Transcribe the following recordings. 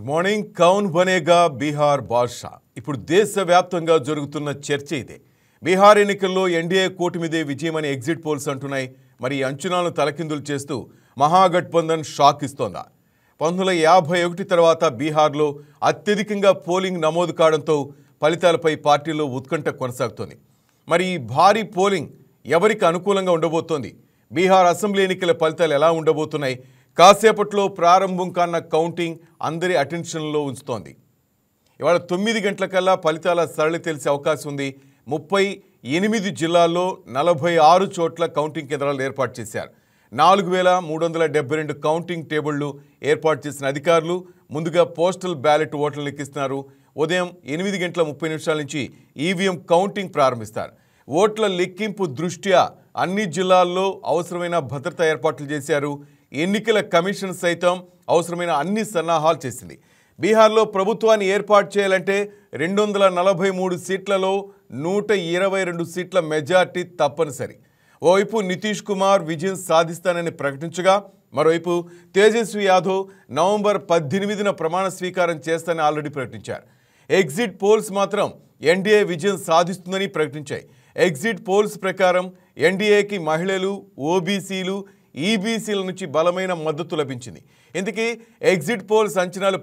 Good morning. కౌన్ బనేగా బీహార్ బాద్షా. ఇప్పుడు దేశవ్యాప్తంగా జరుగుతున్న చర్చ ఇదే. బీహార్ ఎన్నికల్లో ఎన్డీఏ కూటమిదే విజయమని ఎగ్జిట్ పోల్స్ అంటున్నాయి. మరి ఈ అంచనాలను తలకిందులు చేస్తూ మహాగఠబంధన్ షాక్ ఇస్తోందా? 1951 తర్వాత బీహార్లో అత్యధికంగా పోలింగ్ నమోదు కావడంతో ఫలితాలపై పార్టీలో ఉత్కంఠ కొనసాగుతోంది. మరి ఈ భారీ పోలింగ్ ఎవరికి అనుకూలంగా ఉండబోతోంది? బీహార్ అసెంబ్లీ ఎన్నికల ఫలితాలు ఎలా ఉండబోతున్నాయి? కాసేపట్లో ప్రారంభం కాన్న కౌంటింగ్ అందరి అటెన్షన్లో ఉంచుతోంది. ఇవాళ 9 గంటలకల్లా ఫలితాల సరళి తెలిసే అవకాశం ఉంది. 38 జిల్లాల్లో 46 చోట్ల కౌంటింగ్ కేంద్రాలు ఏర్పాటు చేశారు. 4372 కౌంటింగ్ టేబుళ్లు ఏర్పాటు చేసిన అధికారులు ముందుగా పోస్టల్ బ్యాలెట్ ఓట్లను లెక్కిస్తున్నారు. ఉదయం 8:30 నుంచి ఈవీఎం కౌంటింగ్ ప్రారంభిస్తారు. ఓట్ల లెక్కింపు దృష్ట్యా అన్ని జిల్లాల్లో అవసరమైన భద్రతా ఏర్పాట్లు చేశారు. ఎన్నికల కమిషన్ సైతం అవసరమైన అన్ని సన్నాహాలు చేసింది. బీహార్లో ప్రభుత్వాన్ని ఏర్పాటు చేయాలంటే 243 సీట్లలో 122 సీట్ల మెజార్టీ తప్పనిసరి. ఓవైపు నితీష్ కుమార్ విజయం సాధిస్తానని ప్రకటించగా, మరోవైపు తేజస్వి యాదవ్ నవంబర్ 18న ప్రమాణ స్వీకారం చేస్తానని ఆల్రెడీ ప్రకటించారు. ఎగ్జిట్ పోల్స్ మాత్రం ఎన్డీఏ విజయం సాధిస్తుందని ప్రకటించాయి. ఎగ్జిట్ పోల్స్ ప్రకారం ఎన్డీఏకి మహిళలు, ఓబీసీలు, ఈబీసీల నుంచి బలమైన మద్దతు లభించింది. ఇందుకే ఎగ్జిట్ పోల్స్ అంచనాలు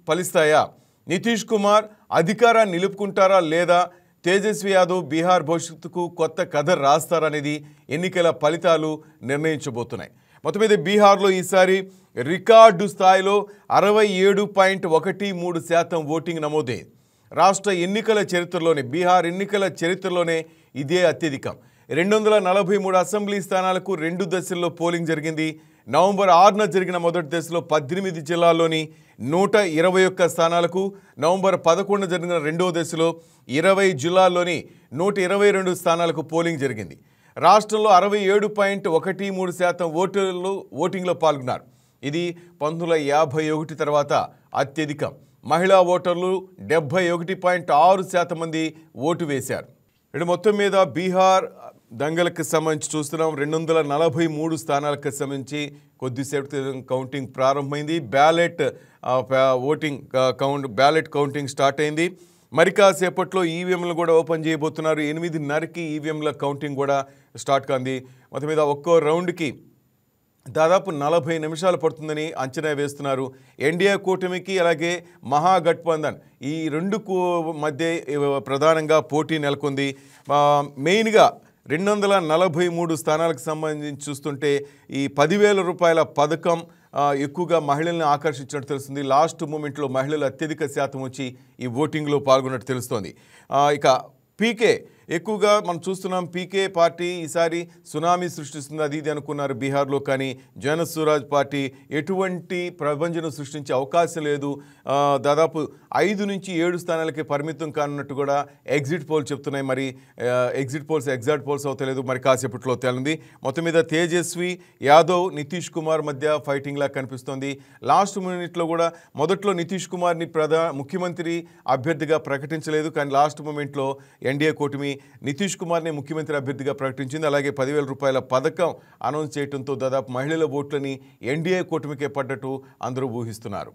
ఫలిస్తాయా? నితీష్ కుమార్ అధికారాన్ని నిలుపుకుంటారా లేదా తేజస్వి యాదవ్ బీహార్ భవిష్యత్తుకు కొత్త కథ రాస్తారనేది ఎన్నికల ఫలితాలు నిర్ణయించబోతున్నాయి. మొత్తం మీద బీహార్లో ఈసారి రికార్డు స్థాయిలో 67.13% ఓటింగ్ నమోదైంది. రాష్ట్ర ఎన్నికల చరిత్రలోనే, బీహార్ ఎన్నికల చరిత్రలోనే ఇదే అత్యధికం. 243 అసెంబ్లీ స్థానాలకు 2 దశల్లో పోలింగ్ జరిగింది. నవంబర్ 6న జరిగిన మొదటి దశలో 18 జిల్లాల్లోని 121 స్థానాలకు, నవంబర్ 11న జరిగిన రెండవ దశలో 20 జిల్లాల్లోని 122 స్థానాలకు పోలింగ్ జరిగింది. రాష్ట్రంలో 67.13% ఓటింగ్లో పాల్గొన్నారు. ఇది 1951 తర్వాత అత్యధికం. మహిళా ఓటర్లు 71.6% మంది ఓటు వేశారు. మొత్తం మీద బీహార్ దంగలకు సంబంధించి చూస్తున్నాం. 243 స్థానాలకు సంబంధించి కొద్దిసేపు కౌంటింగ్ ప్రారంభమైంది. బ్యాలెట్ కౌంటింగ్ స్టార్ట్ అయింది. మరి కాసేపట్లో ఈవీఎంలు కూడా ఓపెన్ చేయబోతున్నారు. 8:30కి ఈవీఎంల కౌంటింగ్ కూడా స్టార్ట్ కాంది. మొత్తం మీద ఒక్కో రౌండ్కి దాదాపు 40 నిమిషాలు పడుతుందని అంచనా వేస్తున్నారు. ఎన్డీఏ కూటమికి అలాగే మహాగఠబంధన్ ఈ రెండు మధ్య ప్రధానంగా పోటీ నెలకొంది. మెయిన్గా 243 స్థానాలకు సంబంధించి చూస్తుంటే ఈ 10,000 రూపాయల పథకం ఎక్కువగా మహిళల్ని ఆకర్షించినట్టు తెలుస్తుంది. లాస్ట్ మూమెంట్లో మహిళలు అత్యధిక శాతం వచ్చి ఈ ఓటింగ్లో పాల్గొన్నట్టు తెలుస్తోంది. ఇక పీకే ఎక్కువగా మనం చూస్తున్నాం. పీకే పార్టీ ఈసారి సునామీ సృష్టిస్తుంది అది ఇది అనుకున్నారు బీహార్లో. కానీ జనస్వరాజ్ పార్టీ ఎటువంటి ప్రభంజనం సృష్టించే అవకాశం లేదు. దాదాపు 5 నుంచి 7 స్థానాలకి పరిమితం కానున్నట్టు కూడా ఎగ్జిట్ పోల్ చెప్తున్నాయి. మరి ఎగ్జిట్ పోల్స్ ఎగ్జాక్ట్ పోల్స్ అవుతలేదు. మరి కాసేపట్లో తేలింది. మొత్తం మీద తేజస్వి యాదవ్, నితీష్ కుమార్ మధ్య ఫైటింగ్ లా కనిపిస్తోంది. లాస్ట్ మినిట్లో కూడా మొదట్లో నితీష్ కుమార్ని ముఖ్యమంత్రి అభ్యర్థిగా ప్రకటించలేదు. కానీ లాస్ట్ మూమెంట్లో ఎన్డీఏ కూటమి నితీష్ కుమార్ని ముఖ్యమంత్రి అభ్యర్థిగా ప్రకటించింది. అలాగే 10,000 రూపాయల పథకం అనౌన్స్ చేయడంతో దాదాపు మహిళల ఓట్లని ఎన్డీఏ కూటమికే పడ్డట్టు అందరూ ఊహిస్తున్నారు.